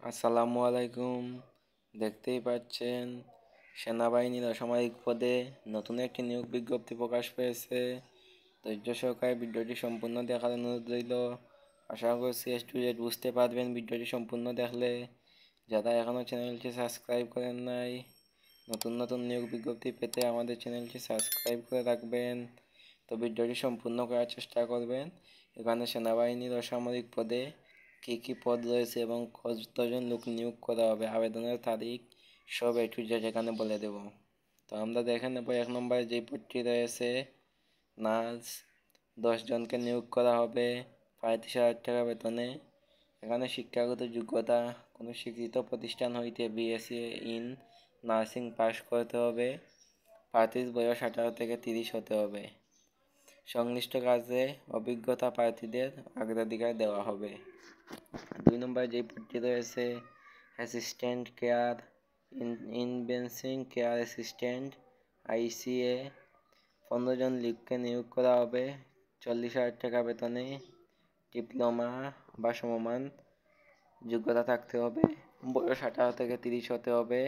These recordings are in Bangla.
আসসালামু আলাইকুম। দেখতেই পাচ্ছেন সেনাবাহিনীর অসামরিক পদে নতুন একটি নিয়োগ বিজ্ঞপ্তি প্রকাশ পেয়েছে। ধৈর্য সহকারে ভিডিওটি সম্পূর্ণ দেখার অনুরোধ রইল। আশা করছি স্টুডেন্ট বুঝতে পারবেন ভিডিওটি সম্পূর্ণ দেখলে। যারা এখনও চ্যানেলটি সাবস্ক্রাইব করেন নাই, নতুন নতুন নিয়োগ বিজ্ঞপ্তি পেতে আমাদের চ্যানেলটি সাবস্ক্রাইব করে রাখবেন। তো ভিডিওটি সম্পূর্ণ করার চেষ্টা করবেন। এখানে সেনাবাহিনীর অসামরিক পদে কী পদ রয়েছে এবং কতজন লোক নিয়োগ করা হবে, আবেদনের তারিখ, সব A to Z এখানে বলে দেব। তো আমরা দেখে নেব 1 নম্বরে যেই পদটি রয়েছে নার্স, 10 জনকে নিয়োগ করা হবে 35,000 টাকা বেতনে। এখানে শিক্ষাগত যোগ্যতা কোনো স্বীকৃত প্রতিষ্ঠান হইতে BSc ইন নার্সিং পাস করতে হবে। প্রার্থীর বয়স 18 থেকে 30 হতে হবে। সংশ্লিষ্ট কাজে অভিজ্ঞতা প্রার্থীদের অগ্রাধিকার দেওয়া হবে। 2 নম্বরে যেই পদটি রয়েছে assistant care intensive care assistant ICA, 15 জন লোককে নিয়োগ করা হবে 40,000 টাকা বেতনে। ডিপ্লোমা বা সমমান যোগ্যতা থাকতে হবে। বয়স 18 থেকে 30 হতে হবে।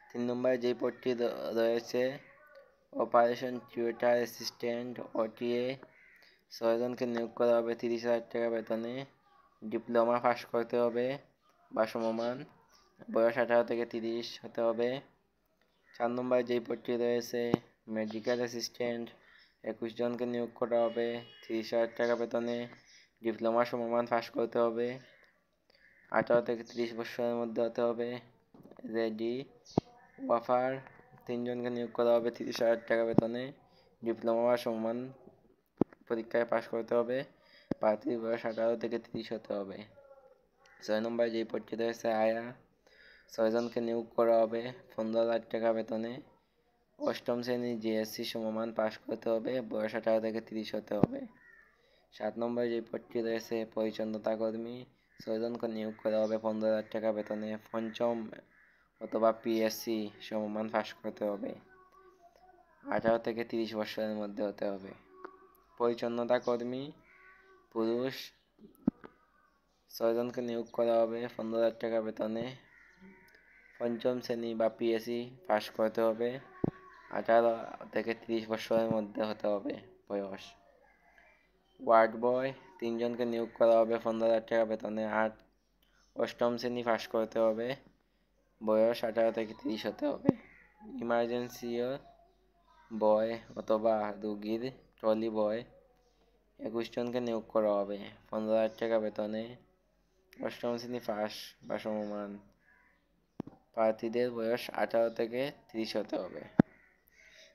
3 নম্বরে যেই পদটি রয়েছে অপারেশন থিয়েটার অ্যাসিস্ট্যান্ট OTA, 6 জনকে নিয়োগ করা হবে 30,000 টাকা বেতনে। ডিপ্লোমা পাস করতে হবে বা সমমান, বয়স 18 থেকে 30 হতে হবে। 4 নম্বরে যেই পদটি রয়েছে মেডিকেল অ্যাসিস্ট্যান্ট, 21 জনকে নিয়োগ করা হবে 30,000 টাকা বেতনে। ডিপ্লোমা সমমান পাস করতে হবে, 18 থেকে 30 বছরের মধ্যে হতে হবে। রেডি ওয়াফার, 3 জনকে নিয়োগ করা হবে 30,000 টাকা বেতনে। ডিপ্লোমা বা সমমান পরীক্ষায় পাস করতে হবে। প্রার্থীর বয়স 18 থেকে 30 হতে হবে। 6 নম্বরে যেই পদটি রয়েছে আয়া, 6 জনকে নিয়োগ করা হবে 15,000 টাকা বেতনে। 8ম শ্রেণী JSC সমমান পাস করতে হবে, বয়স 18 থেকে 30 হতে হবে। 7 নম্বরে যেই পদটি রয়েছে পরিচ্ছন্নতা কর্মী, 6 জনকে নিয়োগ করা হবে 15,000 টাকা বেতনে। 5ম অথবা PSC সমমান পাস করতে হবে, 18 থেকে 30 বছরের মধ্যে হতে হবে। পরিচ্ছন্নতা কর্মী পুরুষ, 6 জনকে নিয়োগ করা হবে 15,000 টাকা বেতনে। 5ম শ্রেণী বা PSC পাস করতে হবে, 18 থেকে 30 বছরের মধ্যে হতে হবে বয়স। ওয়ার্ড বয়, 3 জনকে নিয়োগ করা হবে 15,000 টাকা বেতনে। 8ম শ্রেণী পাস করতে হবে, বয়স 18 থেকে 30 হতে হবে। ইমার্জেন্সি বয় অথবা রোগীর ট্রলি বয়, 21 জনকে নিয়োগ করা হবে 15,000 টাকা বেতনে। 8ম শ্রেণী পাস বা সমমান, প্রার্থীদের বয়স 18 থেকে 30 হতে হবে।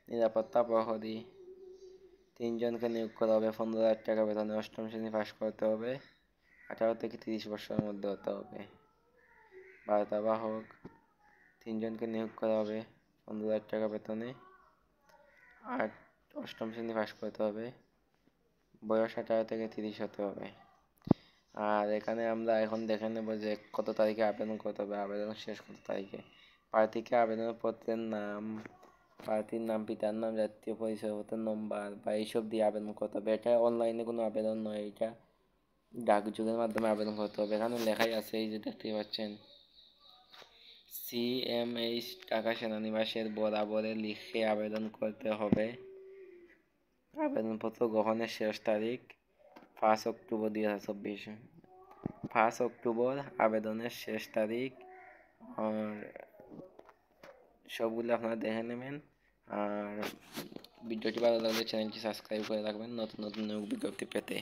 নিরাপত্তা প্রহরী, 3 জনকে নিয়োগ করা হবে 15,000 টাকা বেতনে। 8ম শ্রেণী পাস করতে হবে, 18 থেকে 30 বছরের মধ্যে হতে হবে। বার্তাবাহক, 3 জনকে নিয়োগ করা হবে 15,000 টাকা বেতনে। 8ম শ্রেণী পাস করতে হবে, বয়স 18 থেকে 30 হতে হবে। আর এখানে আমরা এখন দেখে নেব যে কত তারিখে আবেদন করতে হবে, আবেদন শেষ কত তারিখে। প্রার্থীকে আবেদনপত্রের নাম, প্রার্থীর নাম, পিতার নাম, জাতীয় পরিচয়পত্র নম্বর বা এইসব দিয়ে আবেদন করতে হবে। এটা অনলাইনে কোনো আবেদন নয়, এটা ডাকযোগের মাধ্যমে আবেদন করতে হবে। এখানে লেখাই আছে, এই যে দেখতে পাচ্ছেন, CMH ঢাকা সেনানিবাসের বরাবরে লিখে আবেদন করতে হবে। আবেদনপত্র গ্রহণের শেষ তারিখ 5 অক্টোবর 2024। 5 অক্টোবর আবেদনের শেষ তারিখ। আর সবগুলো আপনারা দেখে নেবেন। আর ভিডিওটি ভালো লাগলে চ্যানেলটি সাবস্ক্রাইব করে রাখবেন নতুন নতুন নিয়োগ বিজ্ঞপ্তি পেতে।